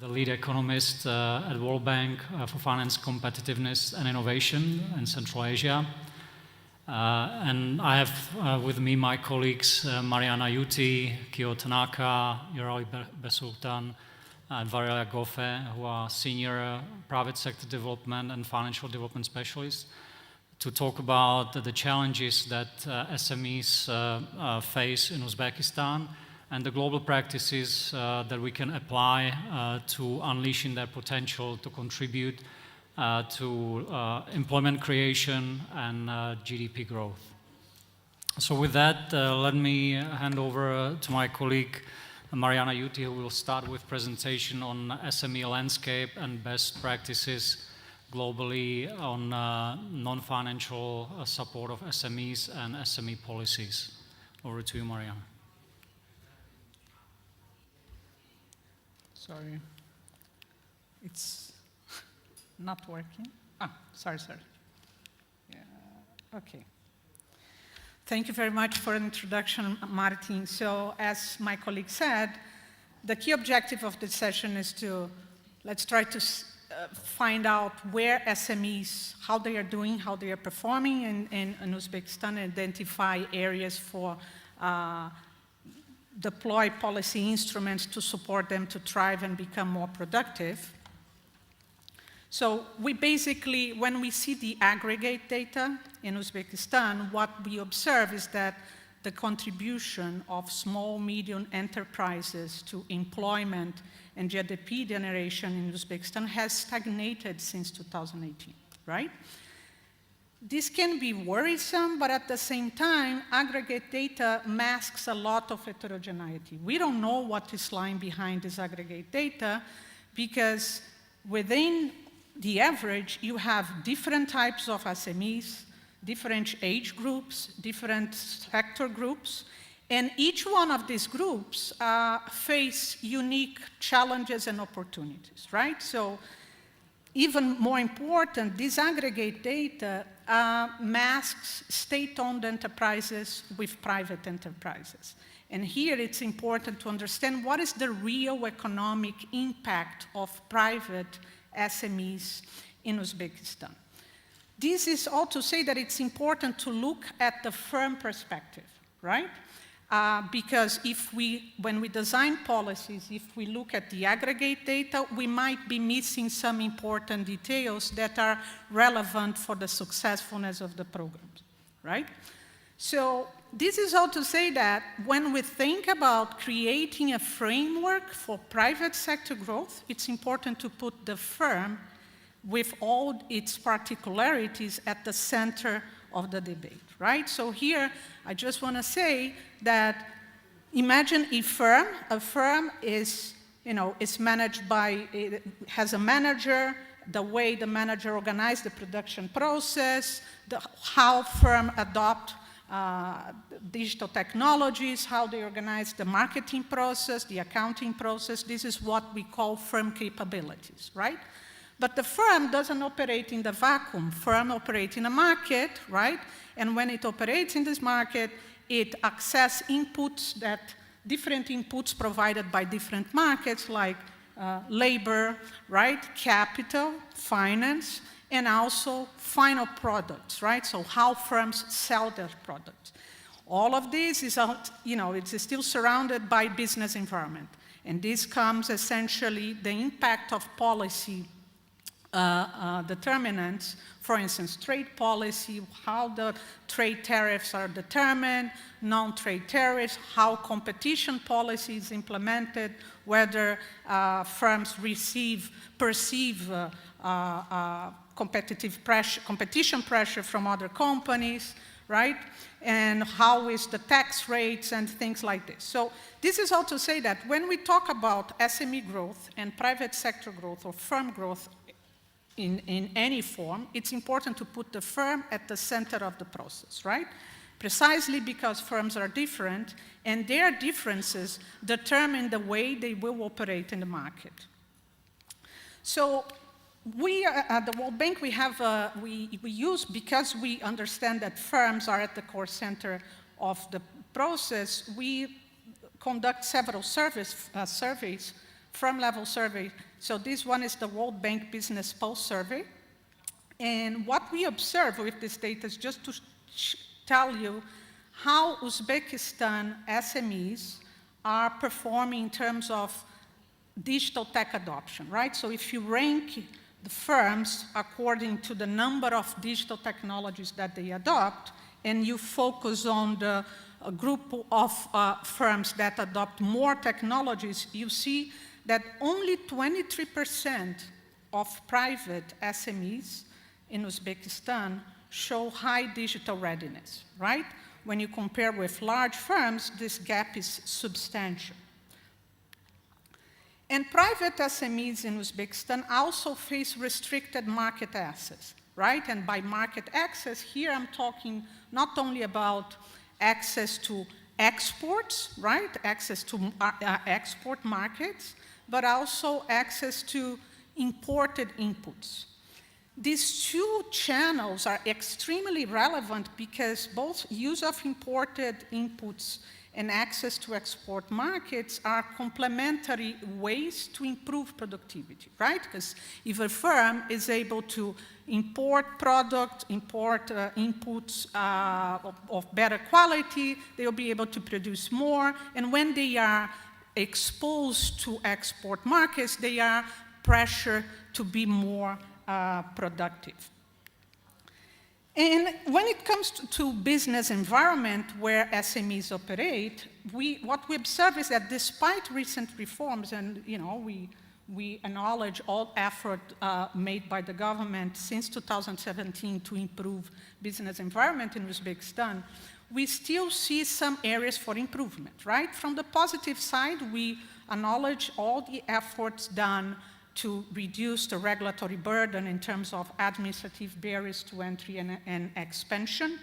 The lead economist at World Bank for Finance, Competitiveness and Innovation in Central Asia. And I have with me my colleagues Mariana Yuti, Kyo Tanaka, Yoroi Besultan, and Varela Goffe, who are senior private sector development and financial development specialists, to talk about the challenges that SMEs face in Uzbekistan and the global practices that we can apply to unleashing their potential to contribute to employment creation and GDP growth. So with that, let me hand over to my colleague Mariana Yuti, who will start with presentation on SME landscape and best practices globally on non-financial support of SMEs and SME policies. Over to you, Mariana. Sorry, it's not working. Sorry. Yeah, okay. Thank you very much for the introduction, Martin. So, as my colleague said, the key objective of this session is let's try to find out where SMEs, how they are doing, how they are performing in Uzbekistan, and identify areas for deploy policy instruments to support them to thrive and become more productive. So we basically, when we see the aggregate data in Uzbekistan, what we observe is that the contribution of small, medium enterprises to employment and GDP generation in Uzbekistan has stagnated since 2018, right? This can be worrisome, but at the same time, aggregate data masks a lot of heterogeneity. We don't know what is lying behind this aggregate data because within the average, you have different types of SMEs, different age groups, different sector groups, and each one of these groups face unique challenges and opportunities, right? So even more important, this aggregate data masks state-owned enterprises with private enterprises. And here it's important to understand what is the real economic impact of private SMEs in Uzbekistan. This is all to say that it's important to look at the firm perspective, right? Because when we design policies, if we look at the aggregate data, we might be missing some important details that are relevant for the successfulness of the programs, right? So this is all to say that when we think about creating a framework for private sector growth, it's important to put the firm with all its particularities at the center of the debate, right? So here, I just want to say that imagine a firm. A firm is, is managed by, it has a manager, the way the manager organizes the production process, how firm adopt digital technologies, how they organize the marketing process, the accounting process. This is what we call firm capabilities, right? But the firm doesn't operate in the vacuum. Firm operates in a market, right? And when it operates in this market, it accesses inputs different inputs provided by different markets like labor, right? Capital, finance, and also final products, right? So how firms sell their products. All of this is, it's still surrounded by business environment. And this comes essentially the impact of policy determinants, for instance, trade policy, how the trade tariffs are determined, non-trade tariffs, how competition policy is implemented, whether firms perceive competition pressure from other companies, right? And how is the tax rates and things like this. So this is all to say that when we talk about SME growth and private sector growth or firm growth in any form, it's important to put the firm at the center of the process, right? Precisely because firms are different and their differences determine the way they will operate in the market. So we at the World Bank, we use, because we understand that firms are at the core center of the process, we conduct several surveys, firm-level surveys So this one is the World Bank Business Pulse Survey. And what we observe with this data is just to tell you how Uzbekistan SMEs are performing in terms of digital tech adoption, right? So if you rank the firms according to the number of digital technologies that they adopt, and you focus on the group of firms that adopt more technologies, you see that only 23% of private SMEs in Uzbekistan show high digital readiness, right? When you compare with large firms, this gap is substantial. And private SMEs in Uzbekistan also face restricted market access, right? And by market access, here I'm talking not only about access to exports, right? Access to export markets, but also access to imported inputs. These two channels are extremely relevant because both use of imported inputs and access to export markets are complementary ways to improve productivity, right? Because if a firm is able to import product, import inputs of better quality, they'll be able to produce more. And when they are exposed to export markets, they are pressured to be more productive. And when it comes to business environment where SMEs operate, what we observe is that despite recent reforms, and we acknowledge all effort made by the government since 2017 to improve business environment in Uzbekistan, we still see some areas for improvement, right? From the positive side, we acknowledge all the efforts done to reduce the regulatory burden in terms of administrative barriers to entry and expansion,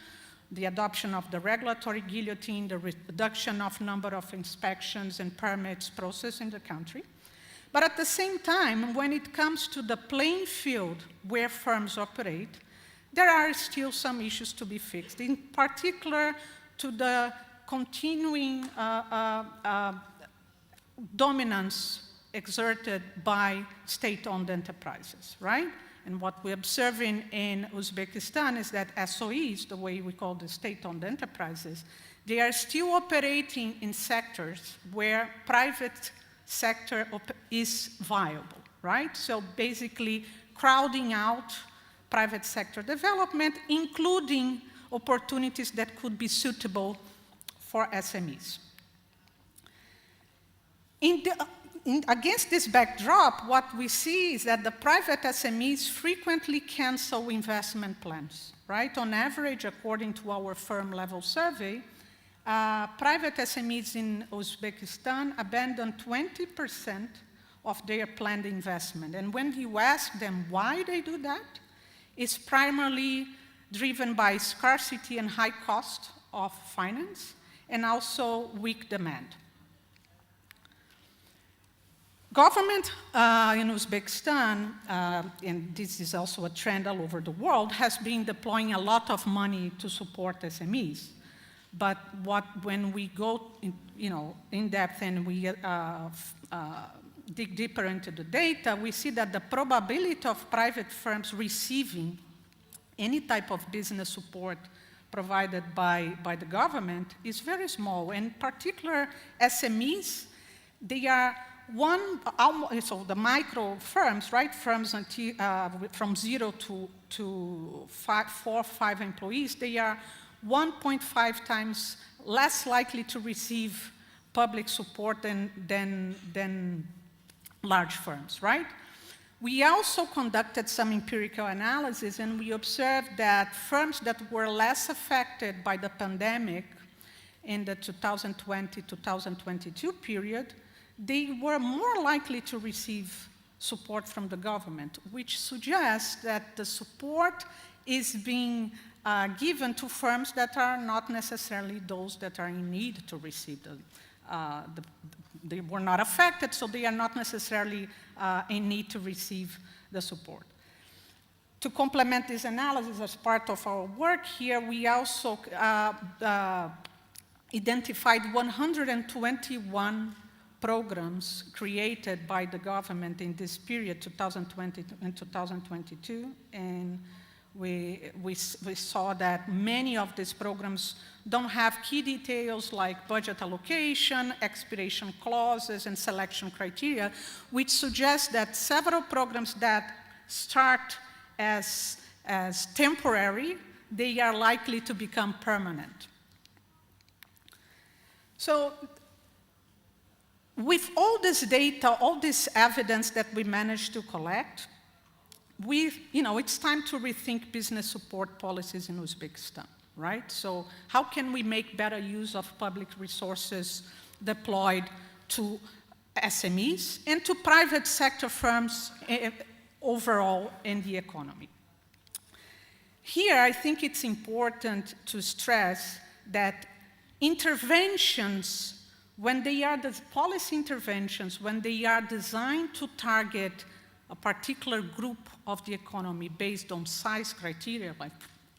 the adoption of the regulatory guillotine, the reduction of number of inspections and permits processed in the country. But at the same time, when it comes to the playing field where firms operate, there are still some issues to be fixed, in particular to the continuing dominance exerted by state-owned enterprises, right? And what we observe in Uzbekistan is that SOEs, the way we call the state-owned enterprises, they are still operating in sectors where private sector is viable, right? So basically crowding out private sector development, including opportunities that could be suitable for SMEs. Against this backdrop, what we see is that the private SMEs frequently cancel investment plans, right? On average, according to our firm-level survey, private SMEs in Uzbekistan abandon 20% of their planned investment. And when you ask them why they do that, it's primarily driven by scarcity and high cost of finance, and also weak demand. Government in Uzbekistan, and this is also a trend all over the world, has been deploying a lot of money to support SMEs. But when we go in depth and we dig deeper into the data, we see that the probability of private firms receiving any type of business support provided by the government is very small. In particular, SMEs, they are so the micro firms, right, firms from 0 to 4 or 5 employees, they are 1.5 times less likely to receive public support than large firms, right? We also conducted some empirical analysis, and we observed that firms that were less affected by the pandemic in the 2020-2022 period, they were more likely to receive support from the government, which suggests that the support is being given to firms that are not necessarily those that are in need to receive they were not affected, so they are not necessarily in need to receive the support. To complement this analysis as part of our work here, we also identified 121 programs created by the government in this period, 2020 and 2022, and we saw that many of these programs don't have key details like budget allocation, expiration clauses, and selection criteria, which suggests that several programs that start as temporary, they are likely to become permanent. So, with all this data, all this evidence that we managed to collect, it's time to rethink business support policies in Uzbekistan, right? So how can we make better use of public resources deployed to SMEs and to private sector firms overall in the economy? Here, I think it's important to stress that interventions, when they are the policy interventions, when they are designed to target a particular group of the economy based on size criteria like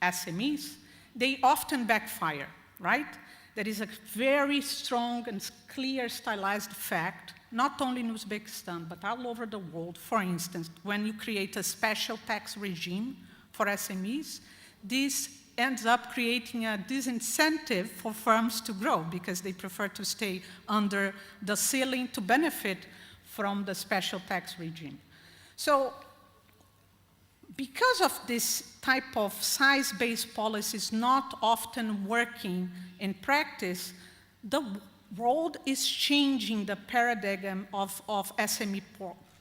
SMEs, they often backfire, right? There is a very strong and clear stylized fact, not only in Uzbekistan, but all over the world. For instance, when you create a special tax regime for SMEs, this ends up creating a disincentive for firms to grow because they prefer to stay under the ceiling to benefit from the special tax regime. So, because of this type of size-based policies not often working in practice, the world is changing the paradigm of SME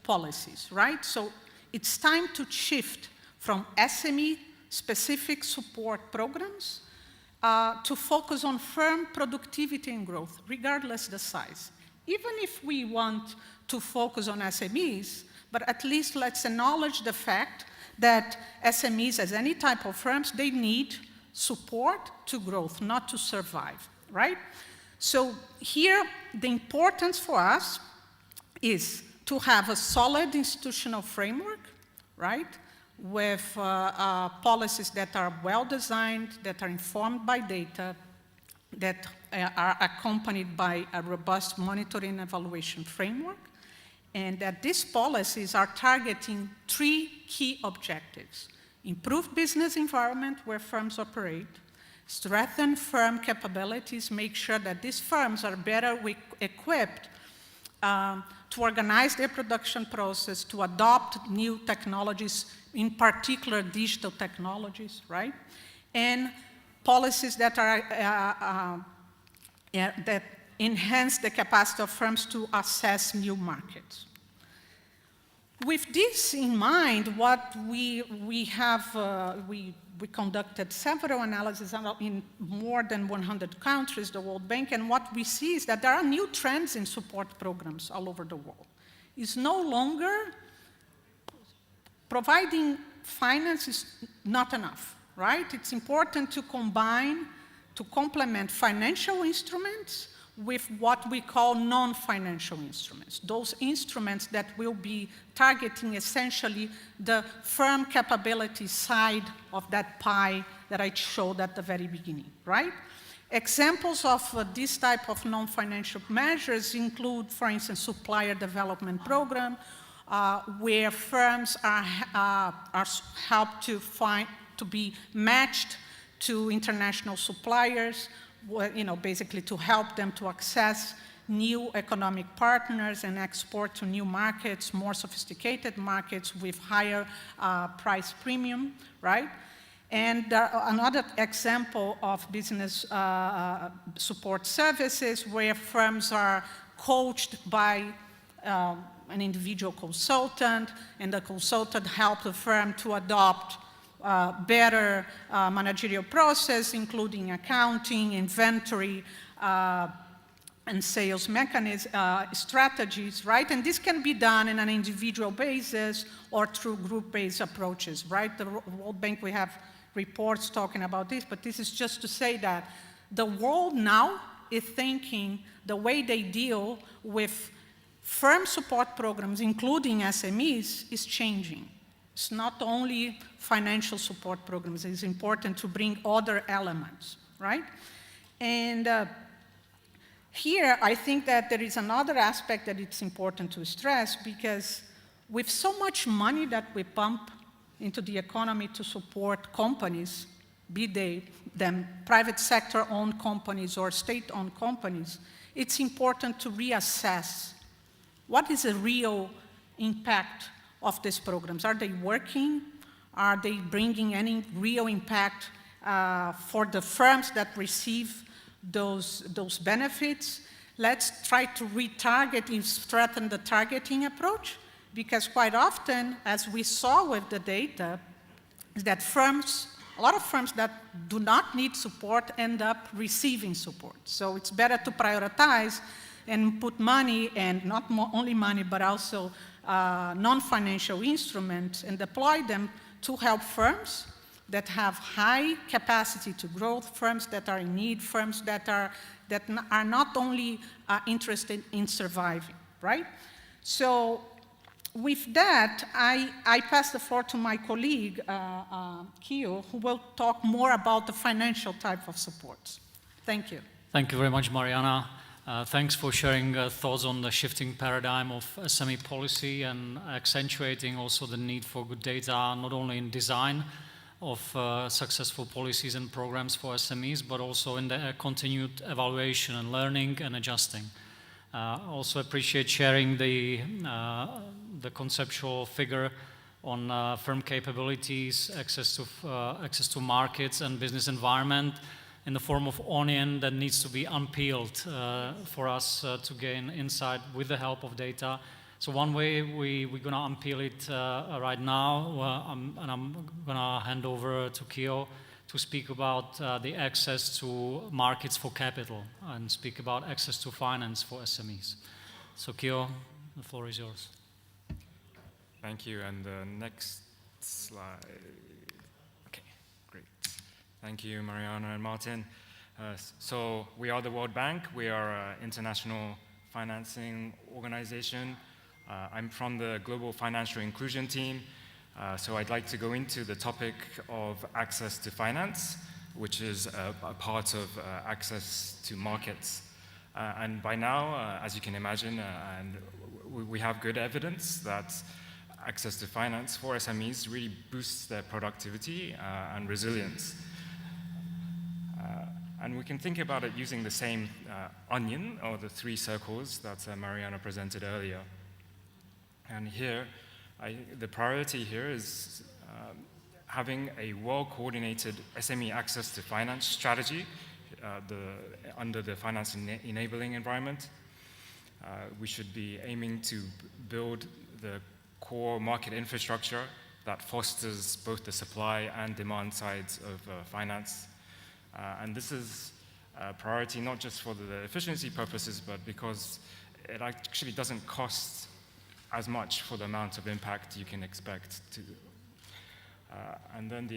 policies, right? So, it's time to shift from SME-specific support programs to focus on firm productivity and growth, regardless the size. Even if we want to focus on SMEs, but at least let's acknowledge the fact that SMEs, as any type of firms, they need support to growth, not to survive, right? So here, the importance for us is to have a solid institutional framework, right? With policies that are well-designed, that are informed by data, that are accompanied by a robust monitoring and evaluation framework, and that these policies are targeting 3 key objectives: improve business environment where firms operate, strengthen firm capabilities, make sure that these firms are better equipped to organize their production process, to adopt new technologies, in particular digital technologies, right? And policies that are that enhance the capacity of firms to access new markets. With this in mind, what we conducted several analyses in more than 100 countries, the World Bank, and what we see is that there are new trends in support programs all over the world. It's no longer providing finance is not enough, right? It's important to complement financial instruments with what we call non-financial instruments, those instruments that will be targeting essentially the firm capability side of that pie that I showed at the very beginning, right? Examples of this type of non-financial measures include, for instance, supplier development program, where firms are helped to be matched to international suppliers, basically to help them to access new economic partners and export to new markets, more sophisticated markets with higher price premium, right? And another example of business support services where firms are coached by an individual consultant, and the consultant helps the firm to adopt better managerial process, including accounting, inventory, and sales mechanism strategies, right? And this can be done in an individual basis or through group-based approaches, right? The World Bank, we have reports talking about this, but this is just to say that the world now is thinking the way they deal with firm support programs, including SMEs, is changing. It's not only financial support programs, it's important to bring other elements, right? And Here, I think that there is another aspect that it's important to stress, because with so much money that we pump into the economy to support companies, be they them private sector-owned companies or state-owned companies, it's important to reassess what is the real impact of these programs. Are they working? Are they bringing any real impact for the firms that receive those benefits? Let's try to retarget and strengthen the targeting approach, because quite often, as we saw with the data, is that a lot of firms that do not need support end up receiving support. So it's better to prioritize and put money, and not only money, but also non-financial instruments, and deploy them to help firms that have high capacity to grow, firms that are in need, firms that are not only interested in surviving, right? So with that, I pass the floor to my colleague, Kio, who will talk more about the financial type of supports. Thank you. Thank you very much, Mariana. Thanks for sharing thoughts on the shifting paradigm of SME policy and accentuating also the need for good data, not only in design of successful policies and programs for SMEs, but also in the continued evaluation and learning and adjusting. Also appreciate sharing the conceptual figure on firm capabilities, access to markets and business environment in the form of onion that needs to be unpeeled for us to gain insight with the help of data. So one way we're going to unpeel it right now, and I'm going to hand over to Kio to speak about the access to markets for capital and speak about access to finance for SMEs. So Kio, the floor is yours. Thank you, and the next slide. Okay, great. Thank you, Mariana and Martin. So we are the World Bank. We are an international financing organization. I'm from the Global Financial Inclusion team. So I'd like to go into the topic of access to finance, which is a part of access to markets. And by now, as you can imagine, and we have good evidence that access to finance for SMEs really boosts their productivity and resilience. And we can think about it using the same onion, or the three circles that Mariana presented earlier. And here, the priority here is having a well-coordinated SME access to finance strategy under the finance enabling environment. We should be aiming to build the core market infrastructure that fosters both the supply and demand sides of finance. And this is a priority not just for the efficiency purposes, but because it actually doesn't cost as much for the amount of impact you can expect to. And then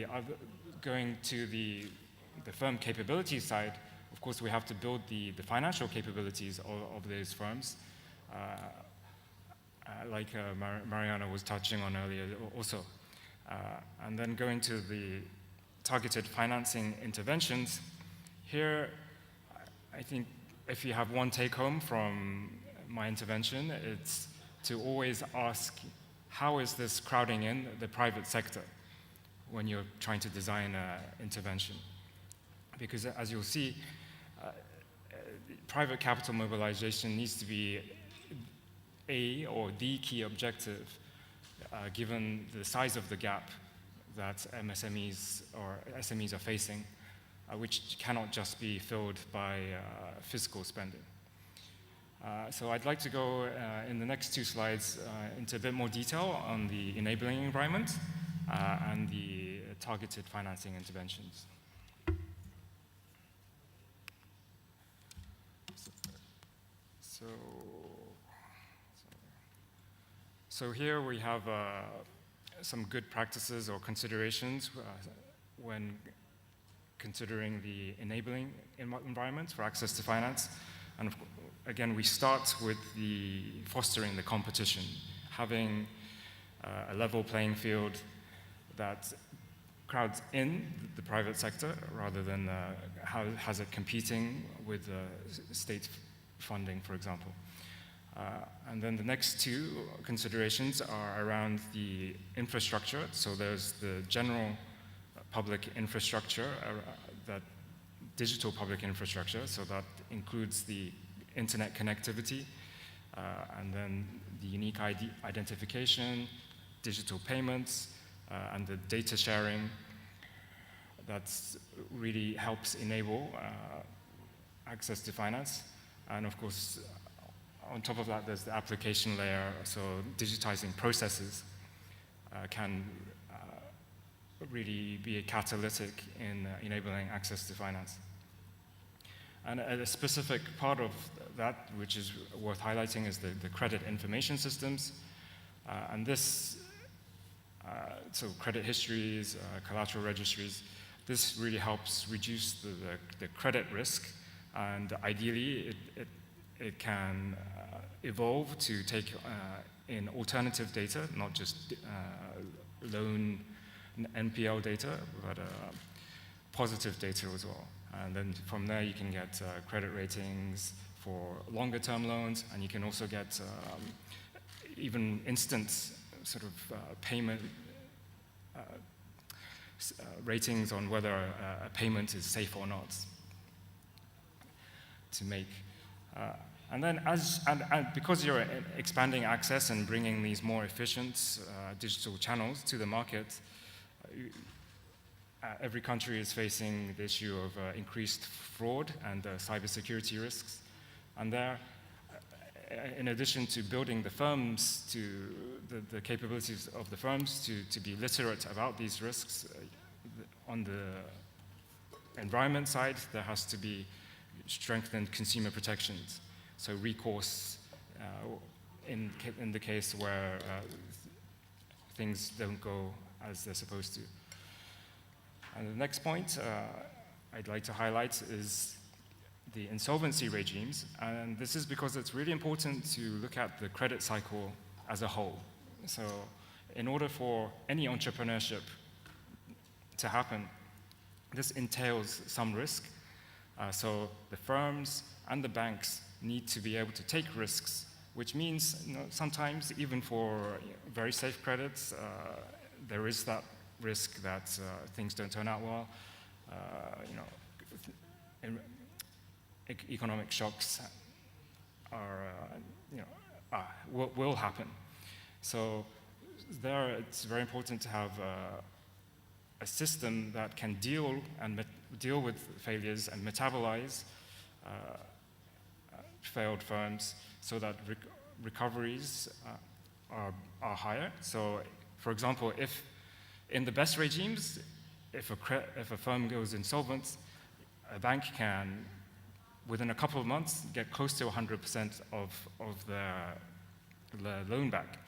going to the firm capability side, of course, we have to build the financial capabilities of those firms, like Mariana was touching on earlier also. And then going to the targeted financing interventions, here, I think if you have one take-home from my intervention, it's to always ask, how is this crowding in the private sector when you're trying to design an intervention? Because as you'll see, private capital mobilization needs to be a or the key objective, given the size of the gap that SMEs are facing, which cannot just be filled by fiscal spending. So I'd like to go in the next two slides into a bit more detail on the enabling environment and the targeted financing interventions. So here we have some good practices or considerations when considering the enabling environment for access to finance. And again, we start with fostering the competition, having a level playing field that crowds in the private sector rather than has it competing with state funding, for example. And then the next two considerations are around the infrastructure. So there's the general public infrastructure, that digital public infrastructure, so that includes the internet connectivity, and then the unique ID identification, digital payments, and the data sharing that really helps enable access to finance. And of course, on top of that, there's the application layer, so digitizing processes can really be a catalytic in enabling access to finance. And a specific part of that, which is worth highlighting, is the credit information systems. And this, so credit histories, collateral registries, this really helps reduce the credit risk, and ideally it can evolve to take in alternative data, not just loan NPL data, but positive data as well. And then from there you can get credit ratings for longer term loans, and you can also get even instant sort of payment ratings on whether a payment is safe or not to make. And then and because you're expanding access and bringing these more efficient digital channels to the market, every country is facing the issue of increased fraud and cybersecurity risks. And there, in addition to building the firms, to the capabilities of the firms to be literate about these risks, on the environment side, there has to be strengthened consumer protections. So recourse in the case where things don't go as they're supposed to. And the next point I'd like to highlight is the insolvency regimes. And this is because it's really important to look at the credit cycle as a whole. So in order for any entrepreneurship to happen, this entails some risk. So the firms and the banks need to be able to take risks, which means sometimes even for very safe credits, there is that risk that things don't turn out well. Economic shocks will happen. So there, it's very important to have a system that can deal with failures and metabolize failed firms, so that recoveries are higher. So, for example, if in the best regimes, if a firm goes insolvent, a bank can, within a couple of months, get close to 100% of the loan back.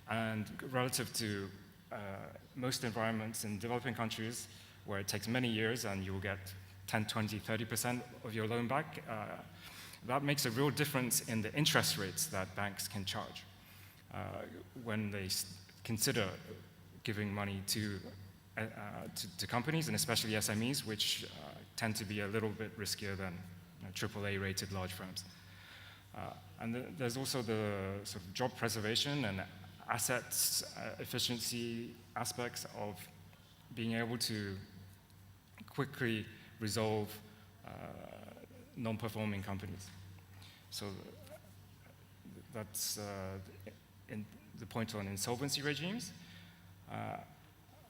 And relative to most environments in developing countries, where it takes many years and you will get 10, 20, 30% of your loan back, that makes a real difference in the interest rates that banks can charge when they consider giving money to companies, and especially SMEs, which tend to be a little bit riskier than AAA rated large firms. And there's also the sort of job preservation and assets efficiency aspects of being able to quickly resolve non-performing companies. So that's in the point on insolvency regimes.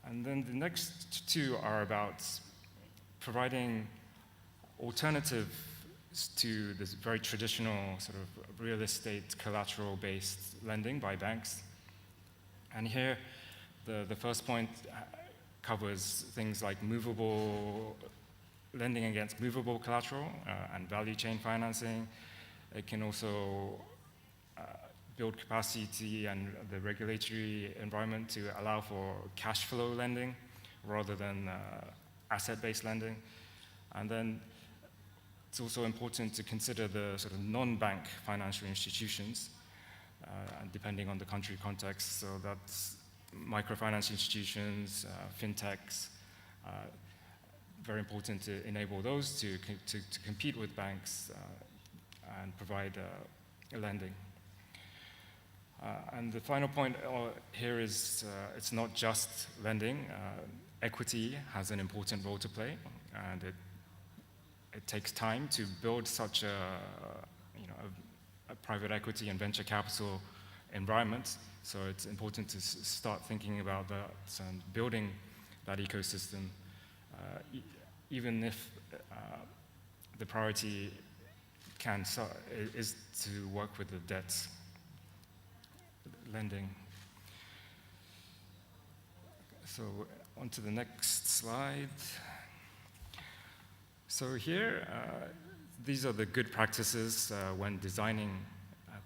And then the next two are about providing alternatives to this very traditional sort of real estate collateral-based lending by banks. And here, the first point covers things like lending against movable collateral and value chain financing. It can also build capacity and the regulatory environment to allow for cash flow lending rather than asset-based lending. And then it's also important to consider the sort of non-bank financial institutions, and depending on the country context. So that's microfinance institutions, fintechs. Very important to enable those to compete with banks and provide lending. And the final point here is it's not just lending. Equity has an important role to play, and it takes time to build such a private equity and venture capital environment. So it's important to start thinking about that and building that ecosystem, even if the priority is to work with the debt lending. So on to the next slide. So here, these are the good practices when designing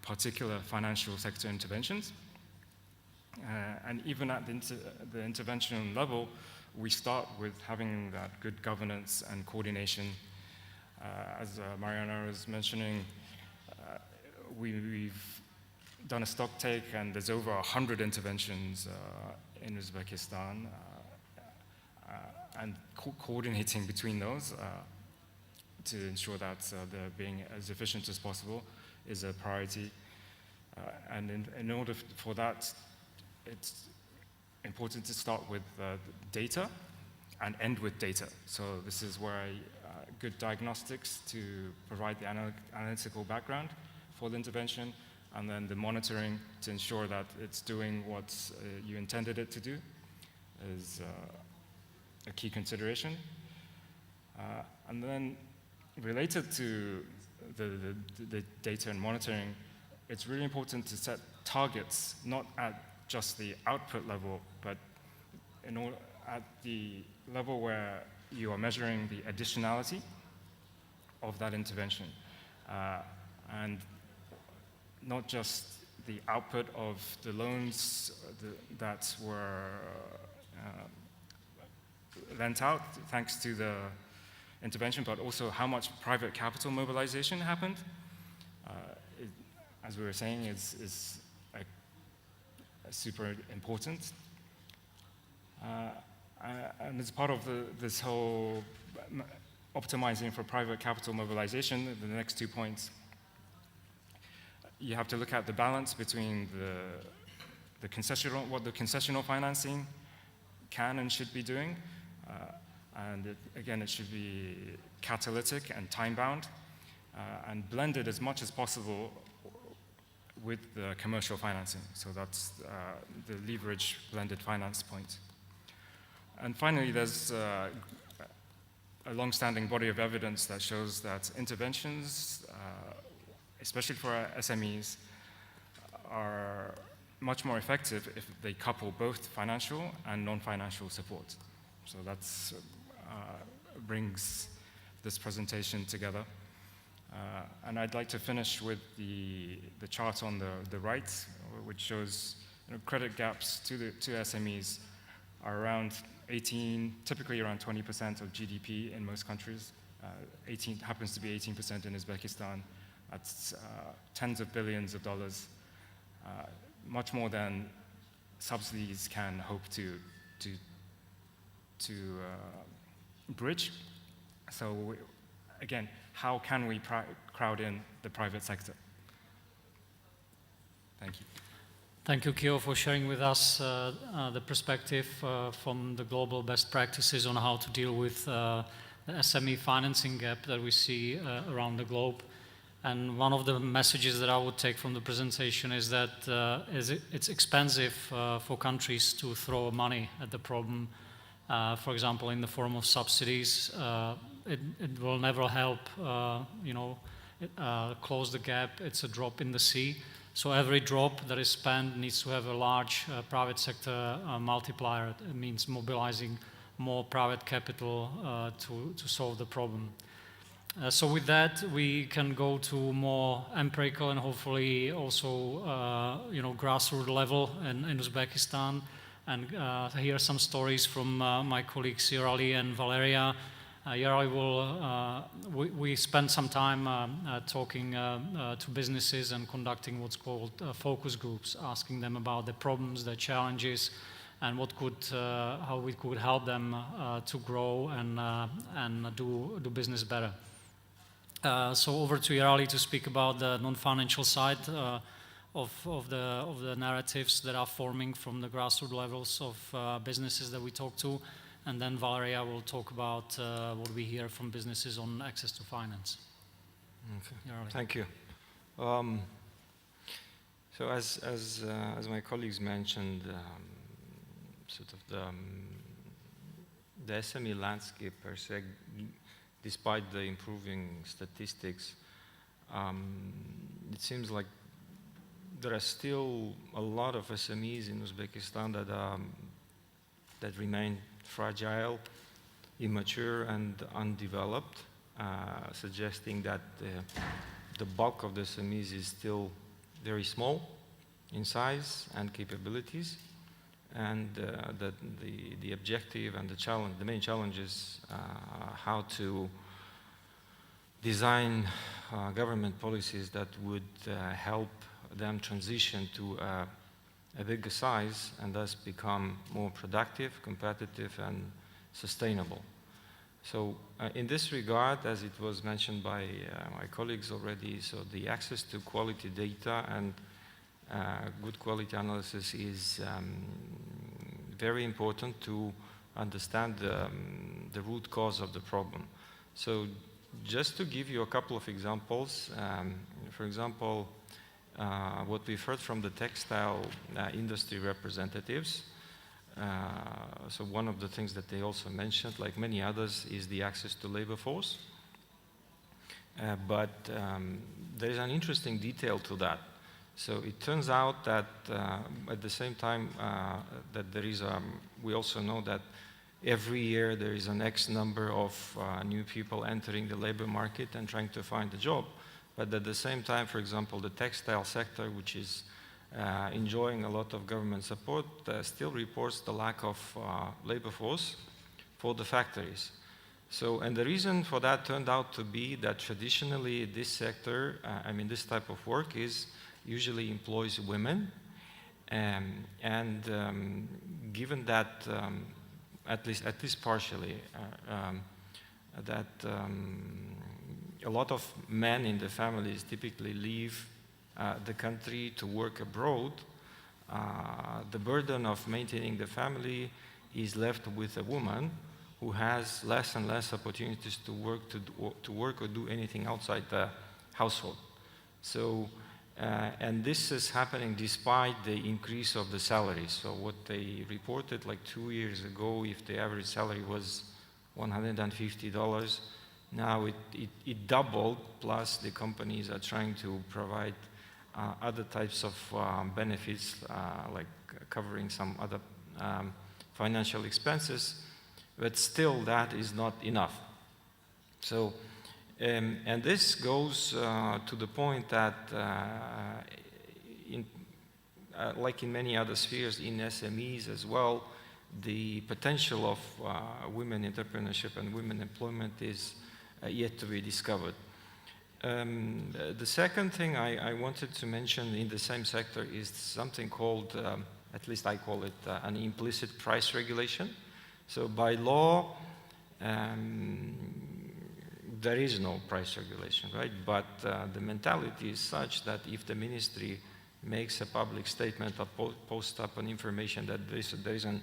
particular financial sector interventions. And even at the intervention level, we start with having that good governance and coordination. As Mariana was mentioning, we've done a stock take, and there's over 100 interventions in Uzbekistan, and coordinating between those to ensure that they're being as efficient as possible is a priority. And in order for that, it's important to start with data and end with data. So this is where good diagnostics to provide the analytical background for the intervention, and then the monitoring to ensure that it's doing what you intended it to do is a key consideration. And then related to the data and monitoring, it's really important to set targets, not at just the output level, but at the level where you are measuring the additionality of that intervention. And not just the output of the loans that were lent out thanks to the intervention, but also how much private capital mobilization happened. As we were saying, is super important. And as part of this whole optimizing for private capital mobilization, the next 2 points, you have to look at the balance between the concessional, what the concessional financing can and should be doing, and again, it should be catalytic and time-bound, and blended as much as possible with the commercial financing. So that's the leverage blended finance point. And finally, there's a long-standing body of evidence that shows that interventions, especially for our SMEs, are much more effective if they couple both financial and non-financial support. So that's brings this presentation together. And I'd like to finish with the chart on the right, which shows credit gaps to SMEs are around typically around 20% of GDP in most countries. 18 happens to be 18% in Uzbekistan. That's tens of billions of dollars, much more than subsidies can hope to bridge. So again, how can we crowd in the private sector? Thank you. Thank you, Kyo, for sharing with us the perspective from the global best practices on how to deal with the SME financing gap that we see around the globe. And one of the messages that I would take from the presentation is that it's expensive for countries to throw money at the problem, for example, in the form of subsidies. It will never help, close the gap. It's a drop in the sea. So every drop that is spent needs to have a large private sector multiplier. It means mobilizing more private capital to solve the problem. So with that, we can go to more empirical and hopefully also, grassroots level in Uzbekistan, and hear some stories from my colleagues Yarali and Valeria. Yarali we spent some time talking to businesses and conducting what's called focus groups, asking them about the problems, the challenges, and how we could help them to grow and do business better. So over to Irali to speak about the non-financial side of the narratives that are forming from the grassroots levels of businesses that we talk to, and then Valeria will talk about what we hear from businesses on access to finance. Okay. Irali. Thank you. So as my colleagues mentioned, sort of the SME landscape per se, despite the improving statistics, it seems like there are still a lot of SMEs in Uzbekistan that remain fragile, immature, and undeveloped, suggesting that the bulk of the SMEs is still very small in size and capabilities, and that the objective and the main challenge is how to design government policies that would help them transition to a bigger size and thus become more productive, competitive, and sustainable. So in this regard, as it was mentioned by my colleagues already, so the access to quality data and good quality analysis is very important to understand the root cause of the problem. So just to give you a couple of examples, for example, what we've heard from the textile industry representatives, so one of the things that they also mentioned, like many others, is the access to labor force. But there is an interesting detail to that. So it turns out that at the same time that there is we also know that every year there is an X number of new people entering the labor market and trying to find a job. But at the same time, for example, the textile sector, which is enjoying a lot of government support, still reports the lack of labor force for the factories. So, and the reason for that turned out to be that traditionally this sector, this type of work usually employs women, and given that, at least partially, that a lot of men in the families typically leave the country to work abroad, the burden of maintaining the family is left with a woman who has less and less opportunities to work or do anything outside the household. So, and this is happening despite the increase of the salaries. So what they reported like 2 years ago, if the average salary was $150, now it doubled, plus the companies are trying to provide other types of benefits, like covering some other financial expenses, but still that is not enough. So, and this goes to the point that, like in many other spheres, in SMEs as well, the potential of women entrepreneurship and women employment is yet to be discovered. The second thing I wanted to mention in the same sector is something called, at least I call it, an implicit price regulation. So by law, there is no price regulation, right? But the mentality is such that if the ministry makes a public statement or posts up an information that there is an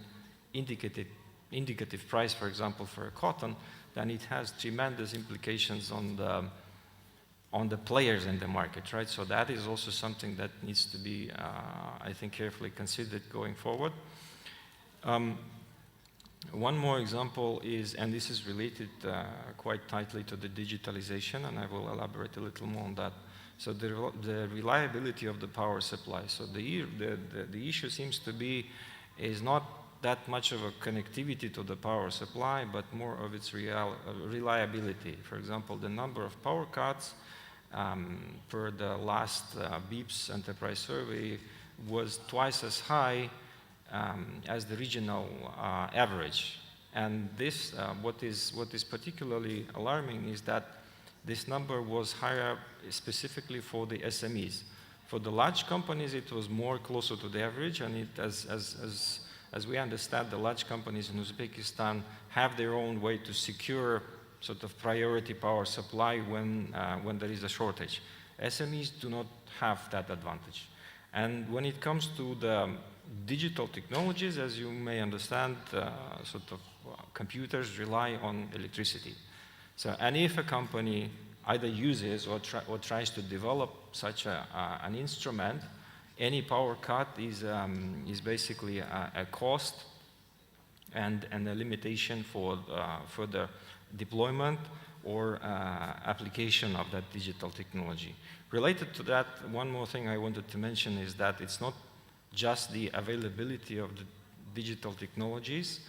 indicative price, for example, for a cotton, then it has tremendous implications on the players in the market, right? So that is also something that needs to be, I think, carefully considered going forward. One more example is, and this is related quite tightly to the digitalization, and I will elaborate a little more on that. So the reliability of the power supply. So the issue seems to be is not that much of a connectivity to the power supply, but more of its reliability. For example, the number of power cuts per the last BEEPS enterprise survey was twice as high as the regional average. And this, what is particularly alarming is that this number was higher specifically for the SMEs. For the large companies, it was more closer to the average, and it, as we understand, the large companies in Uzbekistan have their own way to secure sort of priority power supply when there is a shortage. SMEs do not have that advantage. And when it comes to the digital technologies, as you may understand, computers rely on electricity. So, and if a company either uses or tries to develop such an instrument, any power cut is basically a cost and a limitation for further deployment or application of that digital technology. Related to that, one more thing I wanted to mention is that it's not just the availability of the digital technologies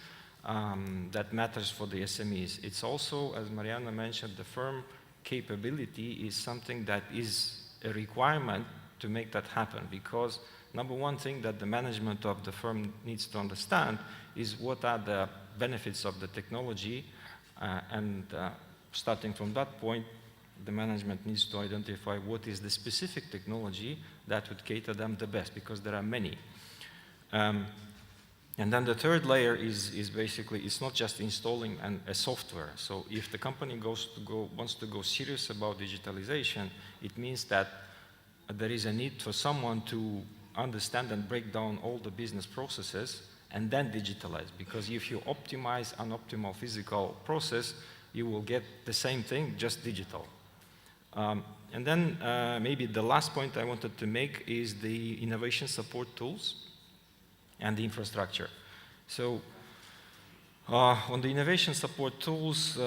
that matters for the SMEs. It's also, as Mariana mentioned, the firm capability is something that is a requirement to make that happen, because number one thing that the management of the firm needs to understand is what are the benefits of the technology, and starting from that point, the management needs to identify what is the specific technology that would cater them the best, because there are many. And then the third layer is basically, it's not just installing a software. So if the company wants to go serious about digitalization, it means that there is a need for someone to understand and break down all the business processes and then digitalize. Because if you optimize an optimal physical process, you will get the same thing, just digital. And then maybe the last point I wanted to make is the innovation support tools and the infrastructure. So on the innovation support tools,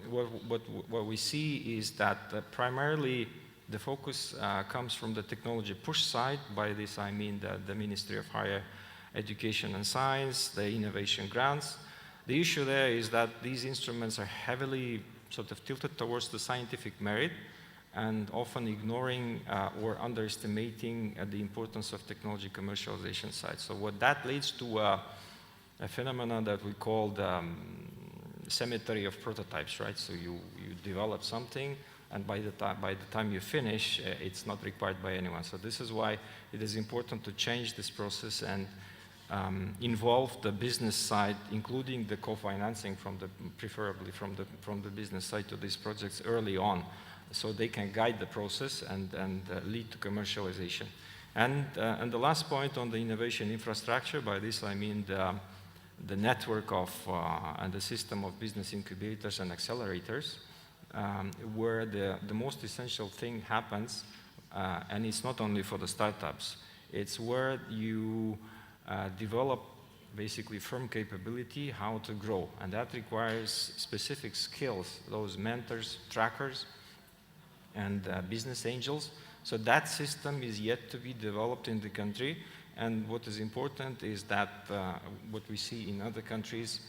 what we see is that primarily the focus comes from the technology push side. By this I mean the Ministry of Higher Education and Science, the innovation grants. The issue there is that these instruments are heavily sort of tilted towards the scientific merit and often ignoring or underestimating the importance of technology commercialization side. So what that leads to a phenomenon that we call the cemetery of prototypes, right? So you develop something, and by the time you finish, it's not required by anyone. So this is why it is important to change this process and involve the business side, including the co-financing preferably from the business side to these projects early on, so they can guide the process and lead to commercialization. And the last point on the innovation infrastructure, by this I mean the network of and the system of business incubators and accelerators, where the most essential thing happens, and it's not only for the startups, it's where you develop basically firm capability, how to grow, and that requires specific skills, those mentors, trackers, and business angels. So that system is yet to be developed in the country, and what is important is that what we see in other countries,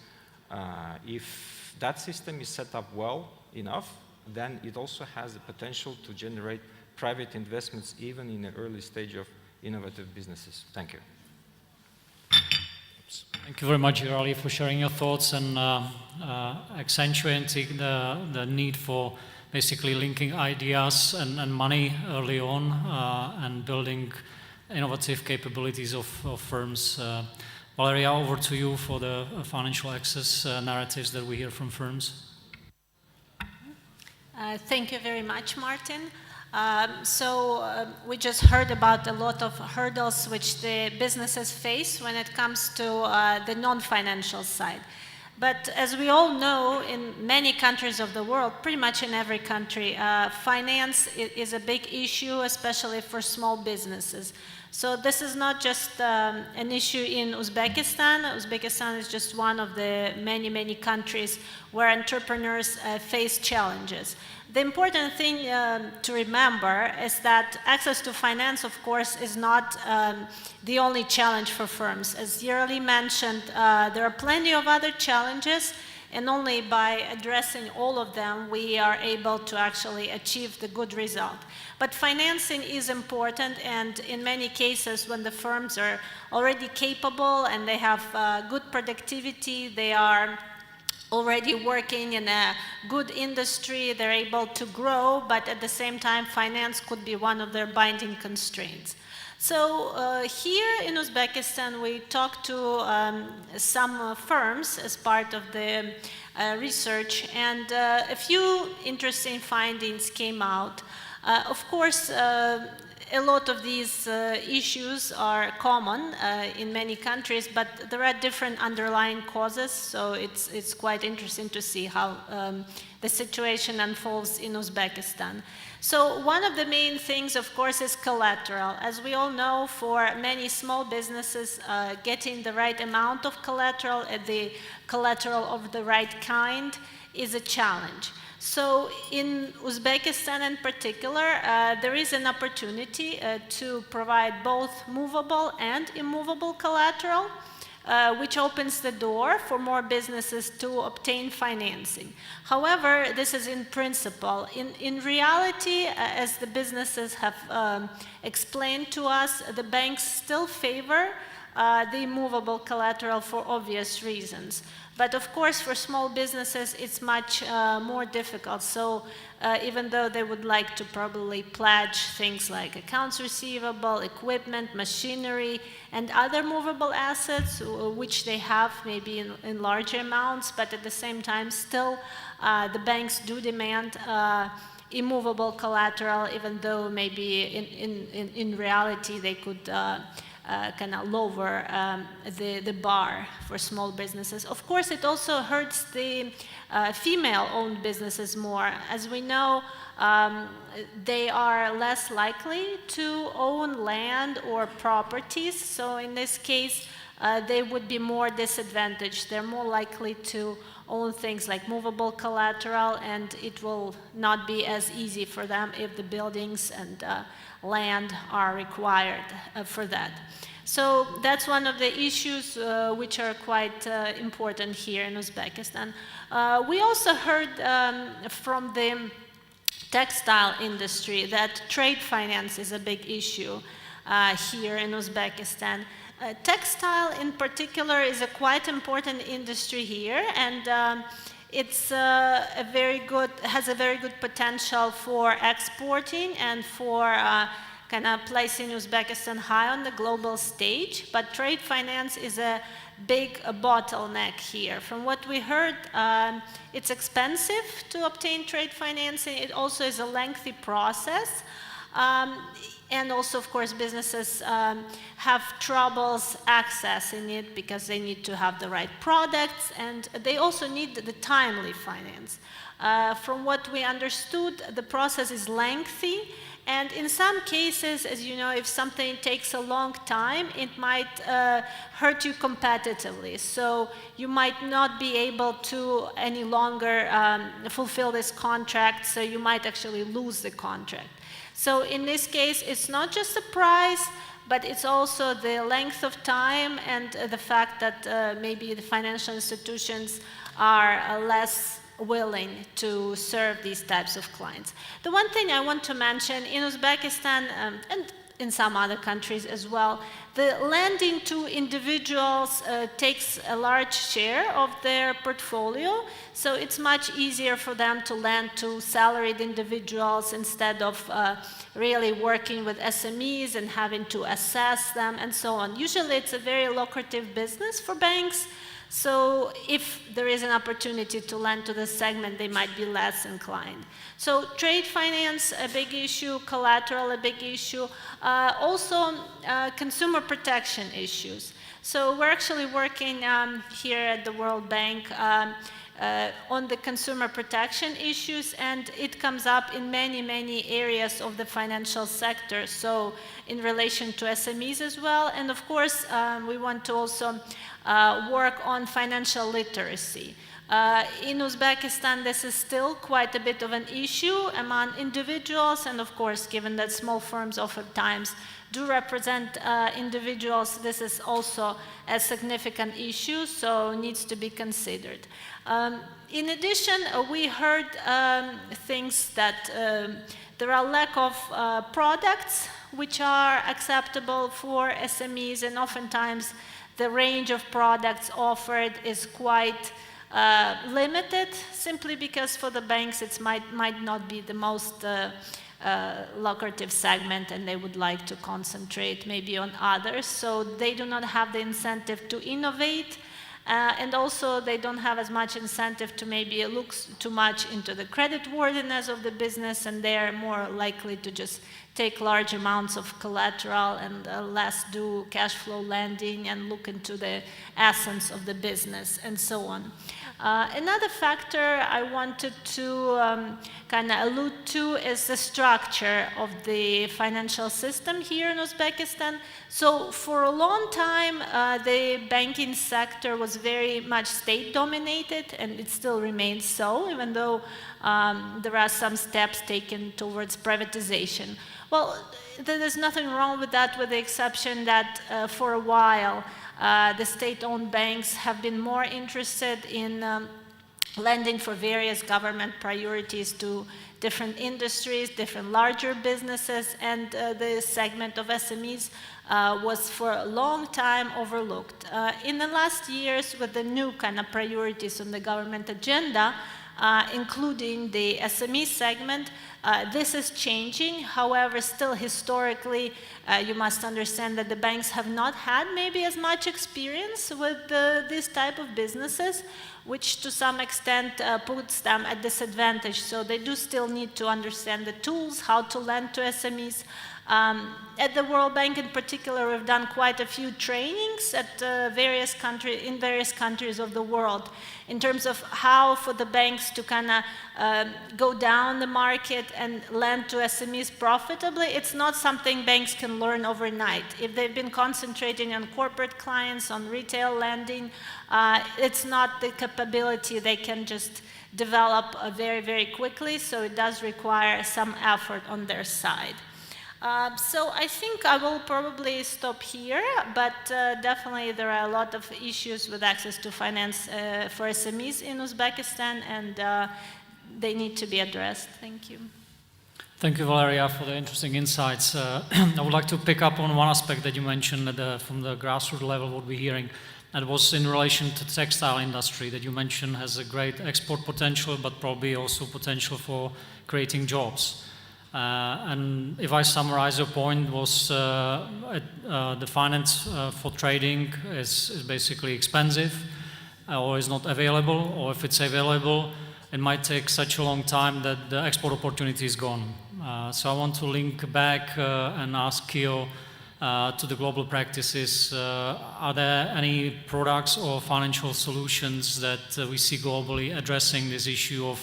if that system is set up well enough, then it also has the potential to generate private investments even in the early stage of innovative businesses. Thank you. Thank you very much, Irali, for sharing your thoughts and accentuating the need for basically linking ideas and money early on and building innovative capabilities of firms. Valeria, over to you for the financial access narratives that we hear from firms. Thank you very much, Martin. We just heard about a lot of hurdles which the businesses face when it comes to the non-financial side. But as we all know, in many countries of the world, pretty much in every country, finance is a big issue, especially for small businesses. So this is not just an issue in Uzbekistan. Uzbekistan is just one of the many, many countries where entrepreneurs face challenges. The important thing to remember is that access to finance, of course, is not the only challenge for firms. As Irali mentioned, there are plenty of other challenges, and only by addressing all of them, we are able to actually achieve the good result. But financing is important, and in many cases, when the firms are already capable and they have good productivity, they are already working in a good industry, they're able to grow, but at the same time, finance could be one of their binding constraints. So here in Uzbekistan, we talked to some firms as part of the research, and a few interesting findings came out. Of course, a lot of these issues are common in many countries, but there are different underlying causes, so it's quite interesting to see how the situation unfolds in Uzbekistan. So one of the main things, of course, is collateral. As we all know, for many small businesses, getting the right amount of collateral, the collateral of the right kind, is a challenge. So in Uzbekistan in particular, there is an opportunity to provide both movable and immovable collateral, which opens the door for more businesses to obtain financing. However, this is in principle. In reality, as the businesses have explained to us, the banks still favor the immovable collateral for obvious reasons. But of course, for small businesses, it's much more difficult. So even though they would like to probably pledge things like accounts receivable, equipment, machinery, and other movable assets, which they have maybe in larger amounts, but at the same time, still the banks do demand immovable collateral, even though maybe in reality they could kind of lower the bar for small businesses. Of course, it also hurts the female-owned businesses more. As we know, they are less likely to own land or properties. So in this case, they would be more disadvantaged. They're more likely to own things like movable collateral, and it will not be as easy for them if the buildings and land are required for that. So that's one of the issues which are quite important here in Uzbekistan. We also heard from the textile industry that trade finance is a big issue here in Uzbekistan. Textile in particular is a quite important industry here, and it's has a very good potential for exporting and for kind of placing Uzbekistan high on the global stage. But trade finance is a big bottleneck here. From what we heard, it's expensive to obtain trade financing. It also is a lengthy process. And also, of course, businesses have troubles accessing it because they need to have the right products, and they also need the timely finance. From what we understood, the process is lengthy, and in some cases, as you know, if something takes a long time, it might hurt you competitively. So you might not be able to any longer fulfill this contract, so you might actually lose the contract. So in this case, it's not just the price, but it's also the length of time and the fact that maybe the financial institutions are less willing to serve these types of clients. The one thing I want to mention, in Uzbekistan and in some other countries as well, the lending to individuals takes a large share of their portfolio, so it's much easier for them to lend to salaried individuals instead of really working with SMEs and having to assess them and so on. Usually it's a very lucrative business for banks, so if there is an opportunity to lend to this segment, they might be less inclined. So trade finance, a big issue, collateral, a big issue, also consumer protection issues. So we're actually working here at the World Bank on the consumer protection issues, and it comes up in many, many areas of the financial sector, so in relation to SMEs as well. And of course, we want to also work on financial literacy. In Uzbekistan, this is still quite a bit of an issue among individuals, and of course, given that small firms oftentimes do represent individuals, this is also a significant issue, so needs to be considered. In addition, we heard things that there are lack of products which are acceptable for SMEs, and oftentimes the range of products offered is quite limited, simply because for the banks it might not be the most lucrative segment and they would like to concentrate maybe on others. So they do not have the incentive to innovate. And also they don't have as much incentive to maybe look too much into the credit worthiness of the business, and they are more likely to just take large amounts of collateral and less do cash flow lending and look into the essence of the business and so on. Another factor I wanted to kind of allude to is the structure of the financial system here in Uzbekistan. So for a long time, the banking sector was very much state-dominated, and it still remains so, even though there are some steps taken towards privatization. Well, there's nothing wrong with that, with the exception that for a while, the state-owned banks have been more interested in lending for various government priorities to different industries, different larger businesses, and the segment of SMEs was for a long time overlooked. In the last years, with the new kind of priorities on the government agenda, including the SME segment, this is changing. However, still historically, you must understand that the banks have not had maybe as much experience with this type of businesses, which to some extent puts them at disadvantage. So they do still need to understand the tools, how to lend to SMEs. At the World Bank in particular, we've done quite a few trainings at various countries of the world in terms of how for the banks to kind of go down the market and lend to SMEs profitably. It's not something banks can learn overnight. If they've been concentrating on corporate clients, on retail lending, it's not the capability they can just develop very, very quickly, so it does require some effort on their side. So I think I will probably stop here, but definitely there are a lot of issues with access to finance for SMEs in Uzbekistan, and they need to be addressed. Thank you. Thank you, Valeria, for the interesting insights. I would like to pick up on one aspect that you mentioned from the grassroots level, what we're hearing. That was in relation to the textile industry that you mentioned has a great export potential, but probably also potential for creating jobs. And if I summarize your point, was the finance for trading is basically expensive or is not available, or if it's available, it might take such a long time that the export opportunity is gone. So I want to link back and ask you to the global practices. Are there any products or financial solutions that we see globally addressing this issue of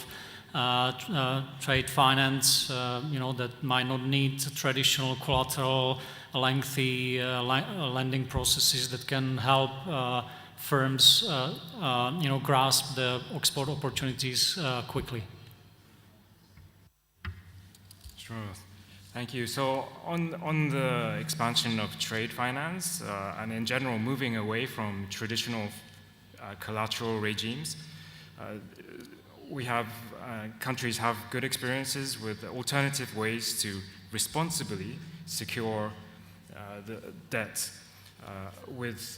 trade finance, that might not need traditional collateral, lengthy lending processes that can help firms, grasp the export opportunities quickly? Sure. Thank you. So on the expansion of trade finance and in general moving away from traditional collateral regimes, we have countries have good experiences with alternative ways to responsibly secure the debt with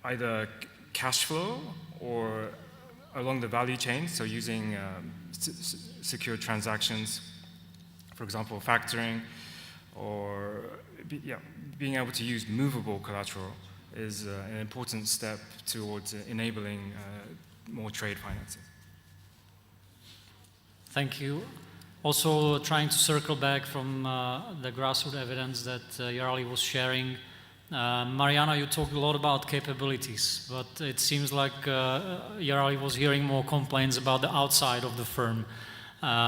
either cash flow or along the value chain, so using secure transactions, for example, factoring, or being able to use movable collateral is an important step towards enabling more trade financing. Thank you. Also, trying to circle back from the grassroots evidence that Yarali was sharing. Mariana, you talked a lot about capabilities, but it seems like Yarali was hearing more complaints about the outside of the firm,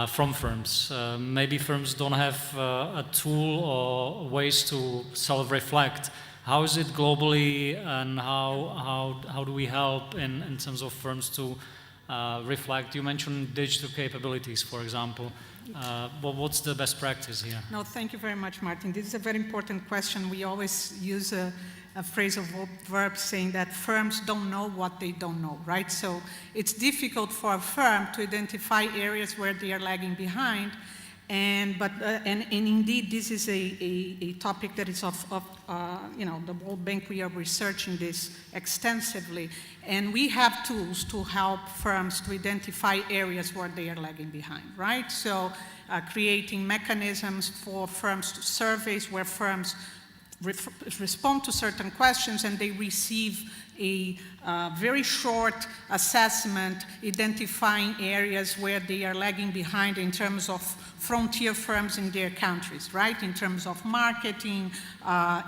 from firms. Maybe firms don't have a tool or ways to self-reflect. How is it globally, and how do we help in terms of firms to reflect? You mentioned digital capabilities, for example. But what's the best practice here? No, thank you very much, Martin. This is a very important question. We always use a phrasal verb saying that firms don't know what they don't know, right? So it's difficult for a firm to identify areas where they are lagging behind And indeed, this is a topic that is of the World Bank. We are researching this extensively, and we have tools to help firms to identify areas where they are lagging behind, right? So creating mechanisms for firms to surveys where firms respond to certain questions and they receive a very short assessment identifying areas where they are lagging behind in terms of frontier firms in their countries, right? In terms of marketing,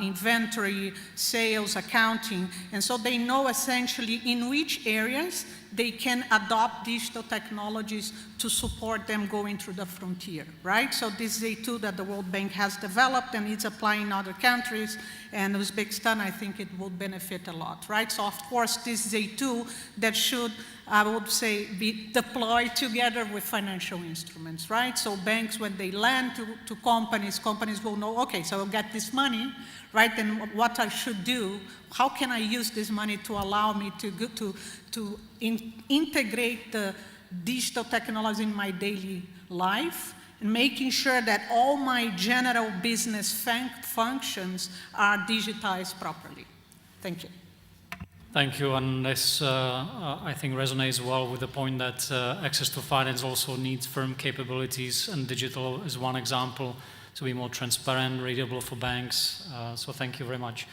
inventory, sales, accounting. And so they know essentially in which areas they can adopt digital technologies to support them going through the frontier, right? So this is a tool that the World Bank has developed and it's applying in other countries, and Uzbekistan, I think it will benefit a lot, right? So of course, this is a tool that should, I would say, be deployed together with financial instruments, right? So banks, when they lend to companies, companies will know, okay, so I'll get this money, right? And what I should do, how can I use this money to allow me to integrate the digital technology in my daily life, and making sure that all my general business functions are digitized properly. Thank you. Thank you, and this I think resonates well with the point that access to finance also needs firm capabilities, and digital is one example to be more transparent, readable for banks. So thank you very much.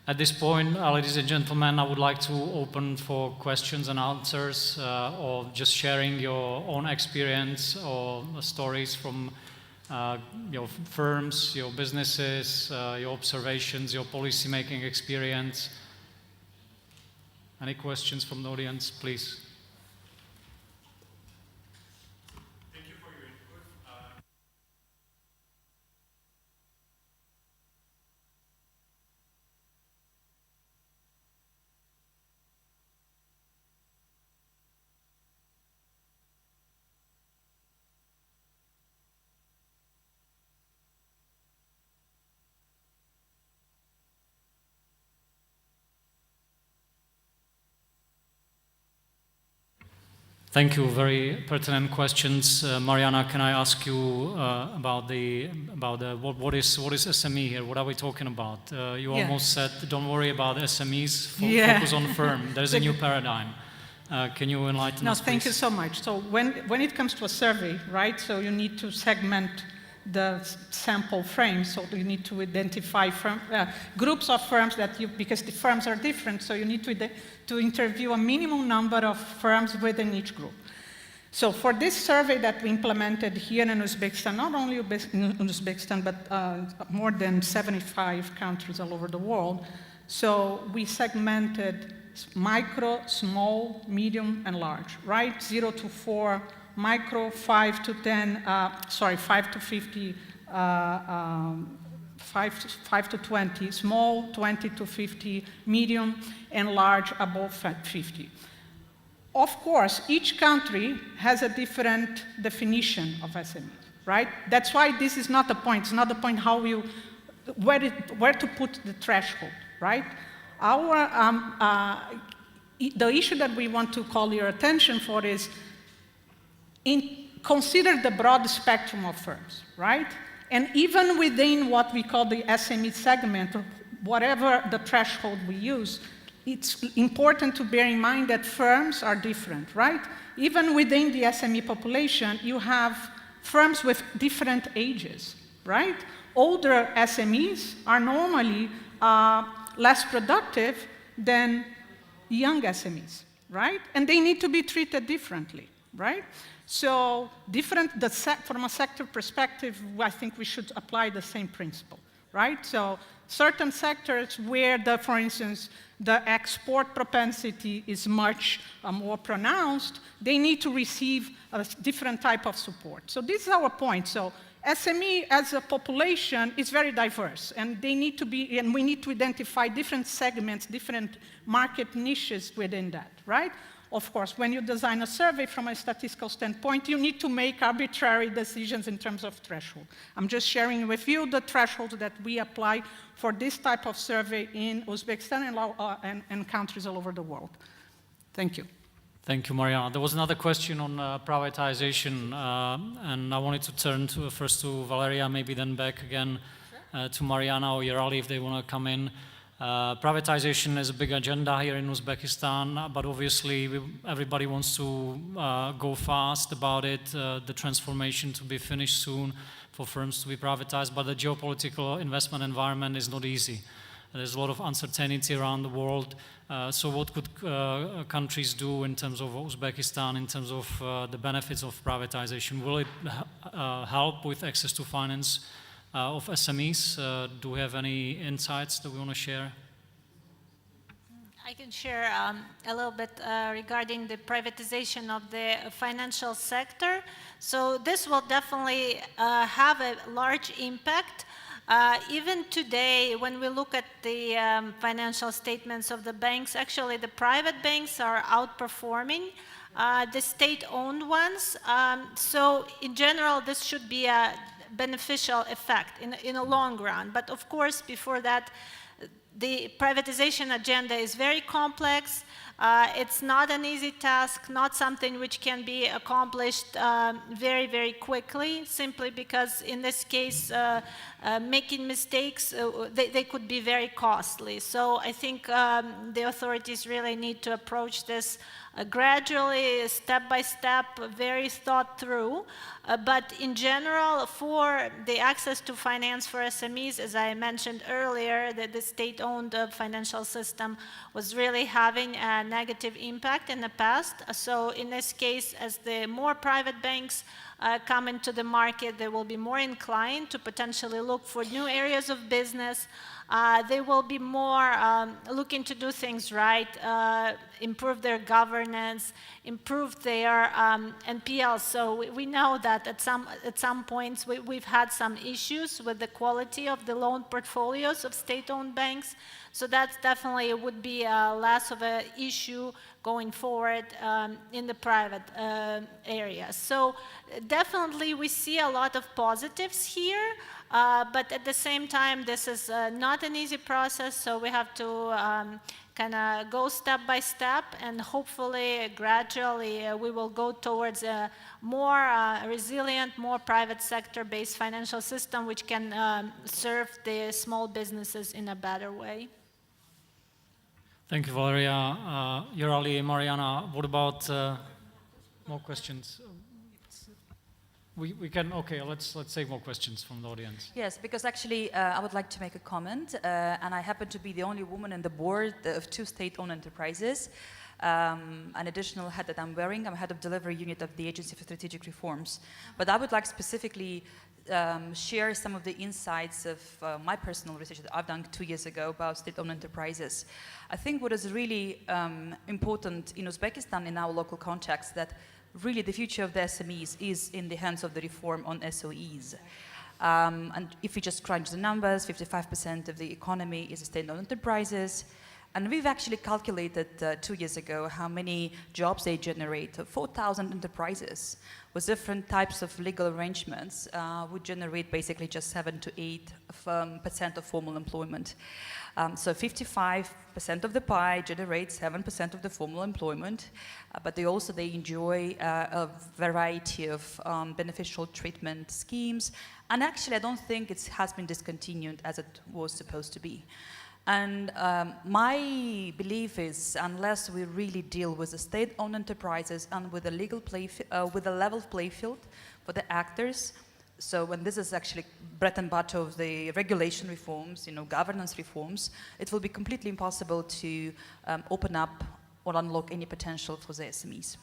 At this point, ladies and gentlemen, I would like to open for questions and answers, or just sharing your own experience or stories from your firms, your businesses, your observations, your policy-making experience. Any questions from the audience, please? Thank you for your input. Thank you. Very pertinent questions. Mariana, can I ask you about what is SME here? What are we talking about? You almost said, don't worry about SMEs, focus on firm. There's a new paradigm. Can you enlighten us, please? Thank you so much. So when it comes to a survey, right, so you need to segment the sample frame, so you need to identify groups of firms because the firms are different, so you need to interview a minimum number of firms within each group. So for this survey that we implemented here in Uzbekistan, not only in Uzbekistan, but more than 75 countries all over the world, so we segmented micro, small, medium, and large, right? 0 to 4, micro, 5 to 10, 5 to 50, 5 to 20, small, 20 to 50, medium, and large, above 50. Of course, each country has a different definition of SME, right? That's why this is not the point. It's not the point where to put the threshold, right? The issue that we want to call your attention for is consider the broad spectrum of firms, right? And even within what we call the SME segment, or whatever the threshold we use, it's important to bear in mind that firms are different, right? Even within the SME population, you have firms with different ages, right? Older SMEs are normally less productive than young SMEs, right? And they need to be treated differently, right? So from a sector perspective, I think we should apply the same principle, right? So certain sectors where, for instance, the export propensity is much more pronounced, they need to receive a different type of support. So this is our point. So SME as a population is very diverse, and we need to identify different segments, different market niches within that, right? Of course, when you design a survey from a statistical standpoint, you need to make arbitrary decisions in terms of threshold. I'm just sharing with you the threshold that we apply for this type of survey in Uzbekistan and countries all over the world. Thank you. Thank you, Mariana. There was another question on privatization, and I wanted to turn first to Valeria, maybe then back again to Mariana or Yerali if they want to come in. Privatization is a big agenda here in Uzbekistan, but obviously everybody wants to go fast about it, the transformation to be finished soon, for firms to be privatized, but the geopolitical investment environment is not easy. There's a lot of uncertainty around the world. So what could countries do in terms of Uzbekistan, in terms of the benefits of privatization? Will it help with access to finance of SMEs? Do we have any insights that we want to share? I can share a little bit regarding the privatization of the financial sector. So this will definitely have a large impact. Even today, when we look at the financial statements of the banks, actually the private banks are outperforming the state-owned ones. So in general, this should be a beneficial effect in a long run. But of course, before that, the privatization agenda is very complex. It's not an easy task, not something which can be accomplished very, very quickly, simply because in this case, making mistakes, they could be very costly. So I think the authorities really need to approach this gradually, step by step, very thought through. But in general, for the access to finance for SMEs, as I mentioned earlier, that the state-owned financial system was really having a negative impact in the past. So in this case, as the more private banks come into the market, they will be more inclined to potentially look for new areas of business. They will be more looking to do things right, improve their governance, improve their NPL. So we know that at some points we've had some issues with the quality of the loan portfolios of state-owned banks. So that definitely would be less of an issue going forward in the private area. So definitely we see a lot of positives here, but at the same time, this is not an easy process, so we have to kind of go step by step, and hopefully, gradually, we will go towards a more resilient, more private sector-based financial system, which can serve the small businesses in a better way. Thank you, Valeria. Yerali, Mariana, what about more questions? We can, okay, let's take more questions from the audience. Yes, because actually I would like to make a comment, and I happen to be the only woman in the board of 2 state-owned enterprises. An additional hat that I'm wearing, I'm head of delivery unit of the Agency for Strategic Reforms. But I would like specifically share some of the insights of my personal research that I've done 2 years ago about state-owned enterprises. I think what is really important in Uzbekistan in our local context, that really the future of the SMEs is in the hands of the reform on SOEs. And if we just crunch the numbers, 55% of the economy is state-owned enterprises. And we've actually calculated 2 years ago how many jobs they generate. 4,000 enterprises with different types of legal arrangements would generate basically just 7 to 8% of formal employment. So 55% of the pie generates 7% of the formal employment, but they enjoy a variety of beneficial treatment schemes. And actually, I don't think it has been discontinued as it was supposed to be. And my belief is, unless we really deal with the state-owned enterprises and with a with a level playing field for the actors, so when this is actually bread and butter of the regulation reforms, governance reforms, it will be completely impossible to open up or unlock any potential for the SMEs.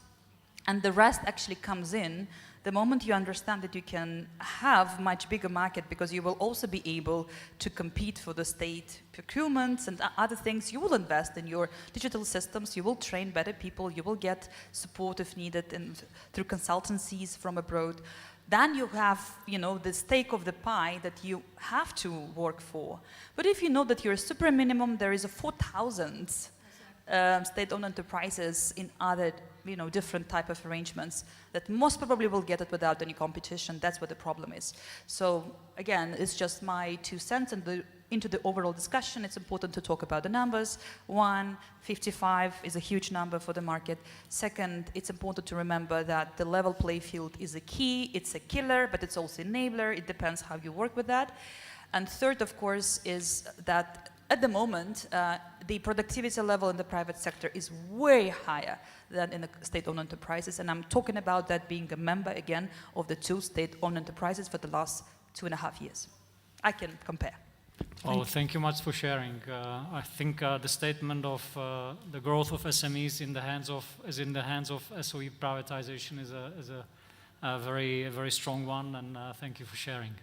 And the rest actually comes in the moment you understand that you can have much bigger market, because you will also be able to compete for the state procurements and other things. You will invest in your digital systems, you will train better people, you will get support if needed through consultancies from abroad. Then you have, the stake of the pie that you have to work for. But if you know that you're a super minimum, there is a 4,000 state-owned enterprises in other, different type of arrangements that most probably will get it without any competition. That's what the problem is. So again, it's just my 2 cents, and the into the overall discussion, it's important to talk about the numbers. 1, 55 is a huge number for the market. Second, it's important to remember that the level play field is a key, it's a killer, but it's also enabler. It depends how you work with that. And third, of course, is that at the moment, the productivity level in the private sector is way higher than in the state-owned enterprises. And I'm talking about that being a member, again, of the 2 state-owned enterprises for the last 2.5 years. I can compare. Well, thank you much for sharing. I think the statement of the growth of SMEs is in the hands of SOE privatization is a very strong one, and thank you for sharing.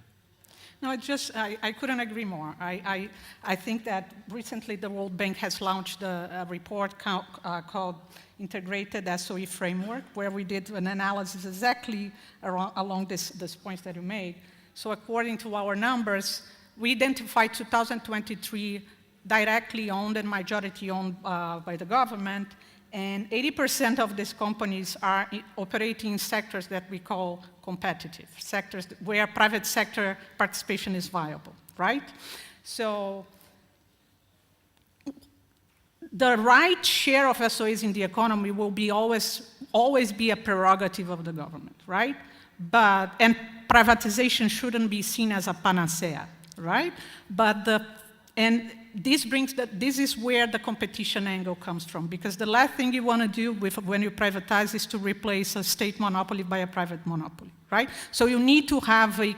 No, I couldn't agree more. I think that recently the World Bank has launched a report called Integrated SOE Framework, where we did an analysis exactly along this points that you made. So according to our numbers, we identified 2023 directly owned and majority owned by the government, and 80% of these companies are operating in sectors that we call competitive, sectors where private sector participation is viable, right? So the right share of SOEs in the economy will be always be a prerogative of the government, right? And privatization shouldn't be seen as a panacea, right? This is where the competition angle comes from, because the last thing you want to do when you privatize is to replace a state monopoly by a private monopoly, right? So you need to have a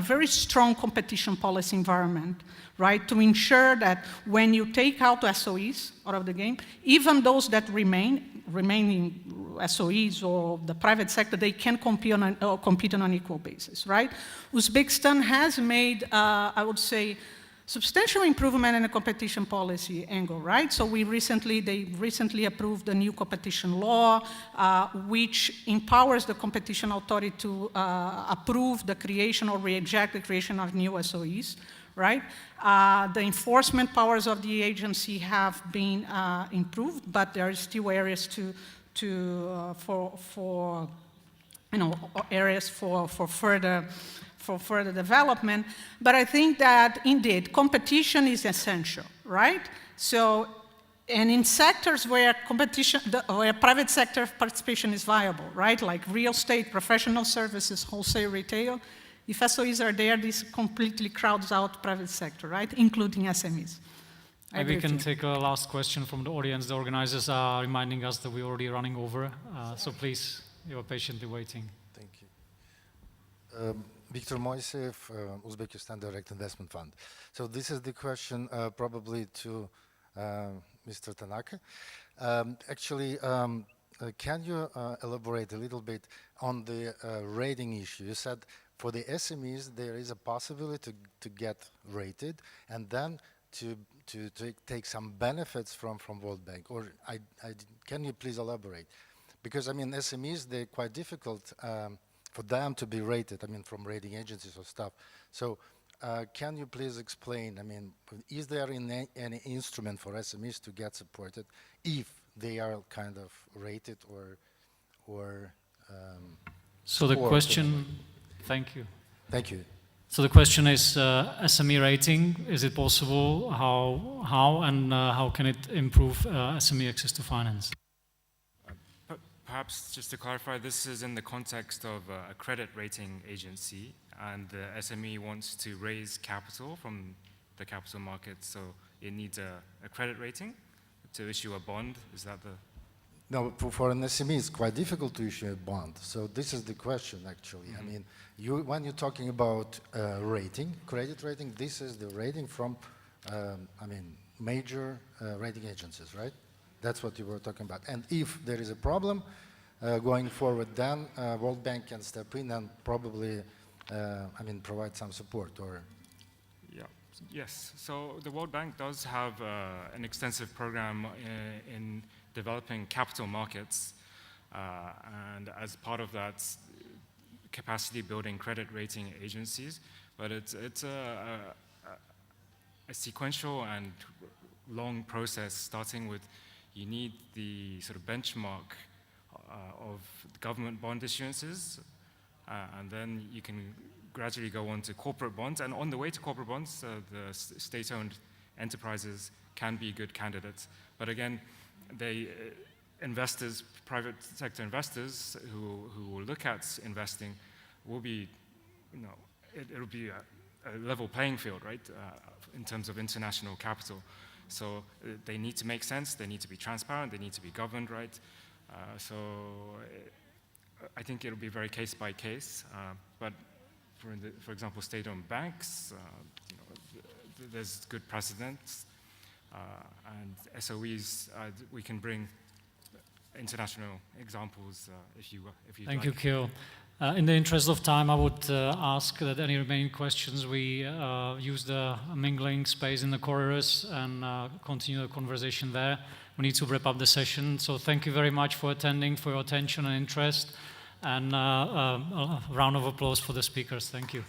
very strong competition policy environment, right, to ensure that when you take out SOEs out of the game, even those that remaining SOEs or the private sector, they can compete on an equal basis, right? Uzbekistan has made, I would say, substantial improvement in the competition policy angle, right? So they recently approved the new competition law, which empowers the competition authority to approve the creation or reject the creation of new SOEs, right? The enforcement powers of the agency have been improved, but there are still areas for further development. But I think that indeed competition is essential, right? So, and in sectors where where private sector participation is viable, right? Like real estate, professional services, wholesale retail, if SOEs are there, this completely crowds out private sector, right? Including SMEs. Maybe we can take a last question from the audience. The organizers are reminding us that we're already running over, so please, you are patiently waiting. Thank you. Viktor Moiseev, Uzbekistan Direct Investment Fund. So this is the question probably to Mr. Tanaka. Actually, can you elaborate a little bit on the rating issue? You said for the SMEs there is a possibility to get rated and then to take some benefits from World Bank. Or can you please elaborate? Because I mean SMEs, they're quite difficult for them to be rated, I mean, from rating agencies or stuff. So can you please explain, I mean, is there any instrument for SMEs to get supported if they are kind of rated or so the question, thank you. Thank you. So the question is SME rating, is it possible? How and how can it improve SME access to finance? Perhaps just to clarify, this is in the context of a credit rating agency, and the SME wants to raise capital from the capital market, so it needs a credit rating to issue a bond. Is that the... No, for an SME, it's quite difficult to issue a bond. So this is the question, actually. Mm-hmm. I mean, when you're talking about rating, credit rating, this is the rating from, I mean, major rating agencies, right? That's what you were talking about. And if there is a problem going forward, then World Bank can step in and probably, I mean, provide some support or... Yeah, yes. So the World Bank does have an extensive program in developing capital markets. And as part of that, capacity building credit rating agencies. But it's a sequential and long process, starting with you need the sort of benchmark of government bond issuances, and then you can gradually go on to corporate bonds. And on the way to corporate bonds, the state-owned enterprises can be good candidates. But again, investors, private sector investors who will look at investing will be, it'll be a level playing field, right, in terms of international capital. So they need to make sense, they need to be transparent, they need to be governed, right? So I think it'll be very case by case, but for example, state-owned banks, there's good precedents, and SOEs, we can bring international examples if you like. Thank you, Kyo. In the interest of time, I would ask that any remaining questions we use the mingling space in the corridors and continue the conversation there. We need to wrap up the session. So thank you very much for attending, for your attention and interest, and a round of applause for the speakers. Thank you.